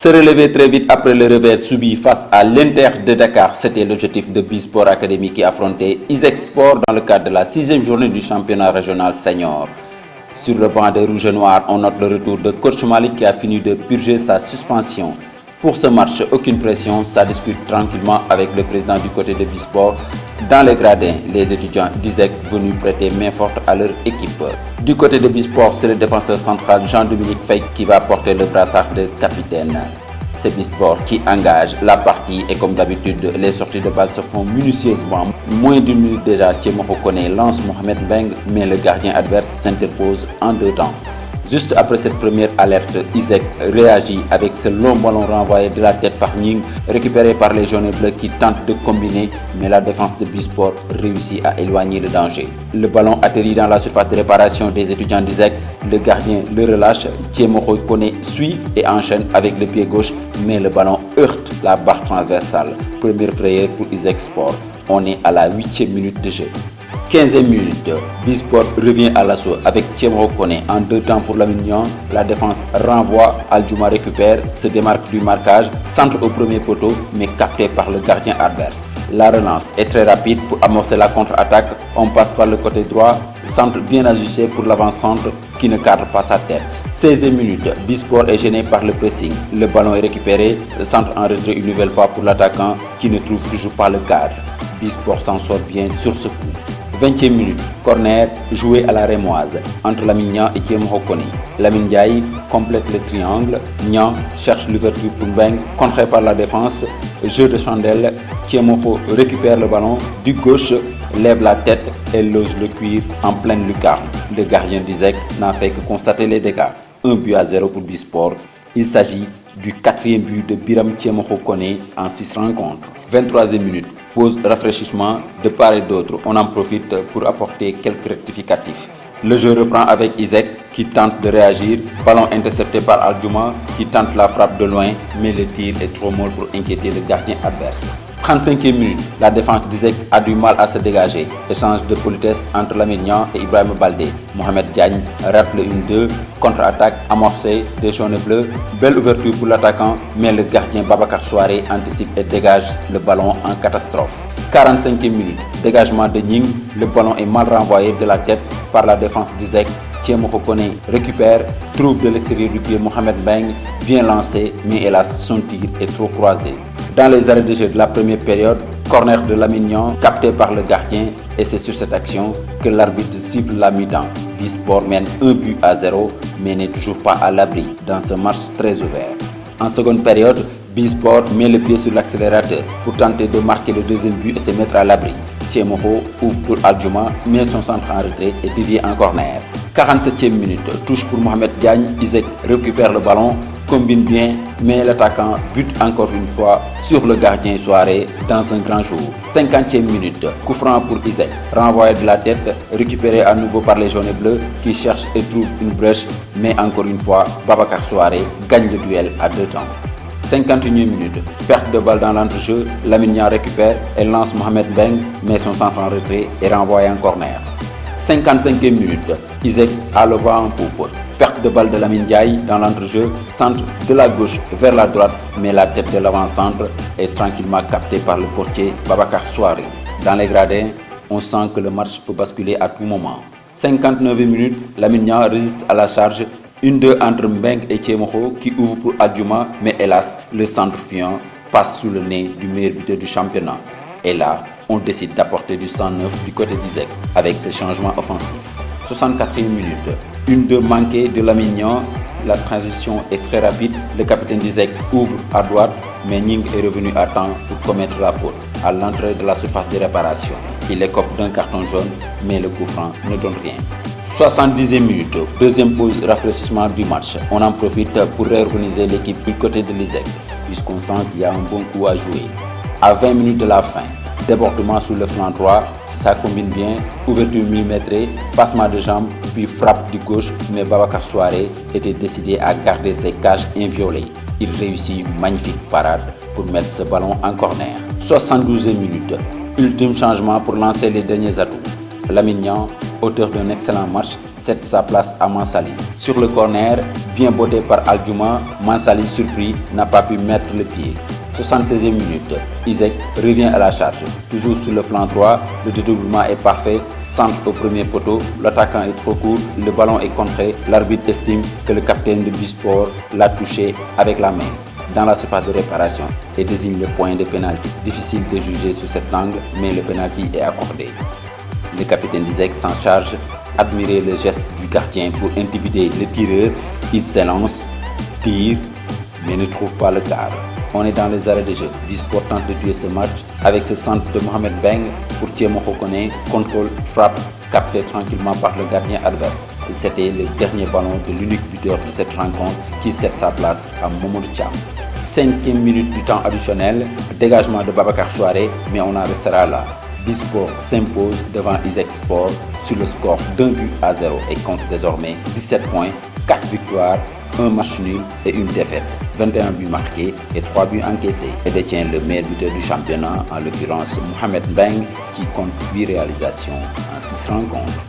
Se relever très vite après le revers subi face à l'Inter de Dakar, c'était l'objectif de Bisport Academy qui affrontait Isaac Sport dans le cadre de la 6e journée du championnat régional senior. Sur le banc des Rouges et Noirs, on note le retour de coach Malik qui a fini de purger sa suspension. Pour ce match, aucune pression, ça discute tranquillement avec le président du côté de Bisport. Dans les gradins, les étudiants d'Isaac venus prêter main forte à leur équipe. Du côté de Bisport, c'est le défenseur central Jean-Dominique Fay qui va porter le brassard de capitaine. C'est Bisport qui engage la partie et comme d'habitude, les sorties de balle se font minutieusement. Moins d'une minute déjà, Thiemoko connaît lance Mohamed Beng, mais le gardien adverse s'interpose en deux temps. Juste après cette première alerte, Isaac réagit avec ce long ballon renvoyé de la tête par Ning, récupéré par les jaunes et bleus qui tentent de combiner, mais la défense de Bisport réussit à éloigner le danger. Le ballon atterrit dans la surface de réparation des étudiants d'Isaac, le gardien le relâche, Thiemoko Kone suit et enchaîne avec le pied gauche, mais le ballon heurte la barre transversale. Première frayeur pour Isaac Sport. On est à la 8e minute de jeu. 15e minute, Bisport revient à l'assaut avec Thiemoko Kone en deux temps pour Lamine. La défense renvoie, Aldjouma récupère, se démarque du marquage, centre au premier poteau mais capté par le gardien adverse. La relance est très rapide pour amorcer la contre-attaque, on passe par le côté droit, centre bien ajusté pour l'avant-centre qui ne cadre pas sa tête. 16e minute, Bisport est gêné par le pressing, le ballon est récupéré, le centre en retrait une nouvelle fois pour l'attaquant qui ne trouve toujours pas le cadre. Bisport s'en sort bien sur ce coup. 20e minute, corner joué à la rémoise entre Lamine Niang et Thiemoko Kone. Lamine Ndiaye complète le triangle, Niang cherche l'ouverture pour Beng, contré par la défense, jeu de chandelle, Thiemoko récupère le ballon du gauche, lève la tête et loge le cuir en pleine lucarne. Le gardien d'Isaac n'a fait que constater les dégâts. 1-0 pour Bisport. Il s'agit du 4e but de Biram Thiemoko Kone en 6 rencontres. 23e minute. Pause rafraîchissement de part et d'autre. On en profite pour apporter quelques rectificatifs. Le jeu reprend avec Isaac qui tente de réagir. Ballon intercepté par Aldjouma qui tente la frappe de loin, mais le tir est trop molle pour inquiéter le gardien adverse. 35e minute, la défense d'Isaac a du mal à se dégager. Échange de politesse entre Lamine Niang et Ibrahim Baldé. Mohamed Diagne rate le 1-2, contre-attaque amorcée des jaunes et bleus. Belle ouverture pour l'attaquant, mais le gardien Babacar Souaré anticipe et dégage le ballon en catastrophe. 45e minute, dégagement de Ning, le ballon est mal renvoyé de la tête par la défense d'Isaac. Thiemoko Kone récupère, trouve de l'extérieur du pied Mohamed Beng, bien lancé, mais hélas son tir est trop croisé. Dans les arrêts de jeu de la première période, corner de Lamine Niang capté par le gardien et c'est sur cette action que l'arbitre siffle la mi-temps. Bisport mène 1-0 mais n'est toujours pas à l'abri dans ce match très ouvert. En seconde période, Bisport met le pied sur l'accélérateur pour tenter de marquer le deuxième but et se mettre à l'abri. Thiemoko ouvre pour Aldjouma, met son centre en retrait et dévie en corner. 47e minute, touche pour Mohamed Diagne, Isaac récupère le ballon, combine bien, mais l'attaquant bute encore une fois sur le gardien Souaré dans un grand jour. 50e minute, coup franc pour Isaac, renvoyé de la tête, récupéré à nouveau par les jaunes et bleus qui cherchent et trouvent une brèche, mais encore une fois, Babacar Souaré gagne le duel à deux temps. 51e minute, perte de balle dans l'entrejeu, Lamine Niang récupère et lance Mohamed Beng, met son centre en retrait et renvoie en corner. 55e minute, Isaac a le vent en poupe. Perte de balle de Lamine Ndiaye dans l'entrejeu, centre de la gauche vers la droite, mais la tête de l'avant-centre est tranquillement captée par le portier Babacar Souaré. Dans les gradins, on sent que le match peut basculer à tout moment. 59e minute, Lamine Niang résiste à la charge. 1-2 entre Mbeng et Thiemoko qui ouvre pour Aldjouma, mais hélas, le centre fuyant passe sous le nez du meilleur buteur du championnat. Et là, on décide d'apporter du sang neuf du côté d'Isaac avec ce changement offensif. 64e minute, 1-2 manqué de Lamine Niang, la transition est très rapide, le capitaine d'Isaac ouvre à droite, mais Ning est revenu à temps pour commettre la faute à l'entrée de la surface de réparation. Il écope d'un carton jaune, mais le coup franc ne donne rien. 70e minute, deuxième pause rafraîchissement du match. On en profite pour réorganiser l'équipe du côté de l'Isaac, puisqu'on sent qu'il y a un bon coup à jouer. À 20 minutes de la fin, débordement sur le flanc droit, ça combine bien, ouverture millimétrée, passement de jambes, puis frappe du gauche, mais Babacar Souaré était décidé à garder ses cages inviolées. Il réussit une magnifique parade pour mettre ce ballon en corner. 72e minute, ultime changement pour lancer les derniers atouts. Lamine Niang, auteur d'un excellent match, cède sa place à Mansali. Sur le corner, bien botté par Aldjouma, Mansali surpris n'a pas pu mettre le pied. 76e minute, Isaac revient à la charge. Toujours sur le flanc droit, le dédoublement est parfait, centre au premier poteau, l'attaquant est trop court, le ballon est contré, l'arbitre estime que le capitaine de Bisport l'a touché avec la main dans la surface de réparation et désigne le point de pénalty. Difficile de juger sur cet angle, mais le pénalty est accordé. Le capitaine d'Isaac s'en charge, admirer le geste du gardien pour intimider le tireur, il s'élance, tire, mais ne trouve pas le cadre. On est dans les arrêts de jeu. Bisport tente de tuer ce match avec ce centre de Mohamed Beng pour Thiemo Khokone, contrôle, frappe, capté tranquillement par le gardien adverse. Et c'était le dernier ballon de l'unique buteur de cette rencontre qui cède sa place à Mamadou Thiam. 5e minute du temps additionnel, dégagement de Babacar Chouaré, mais on en restera là. Bisport s'impose devant Isaac Sport sur le score d'1-0 et compte désormais 17 points, 4 victoires, 1 match nul et une défaite. 21 buts marqués et 3 buts encaissés. Et détient le meilleur buteur du championnat, en l'occurrence Mohamed Beng, qui compte 8 réalisations en 6 rencontres.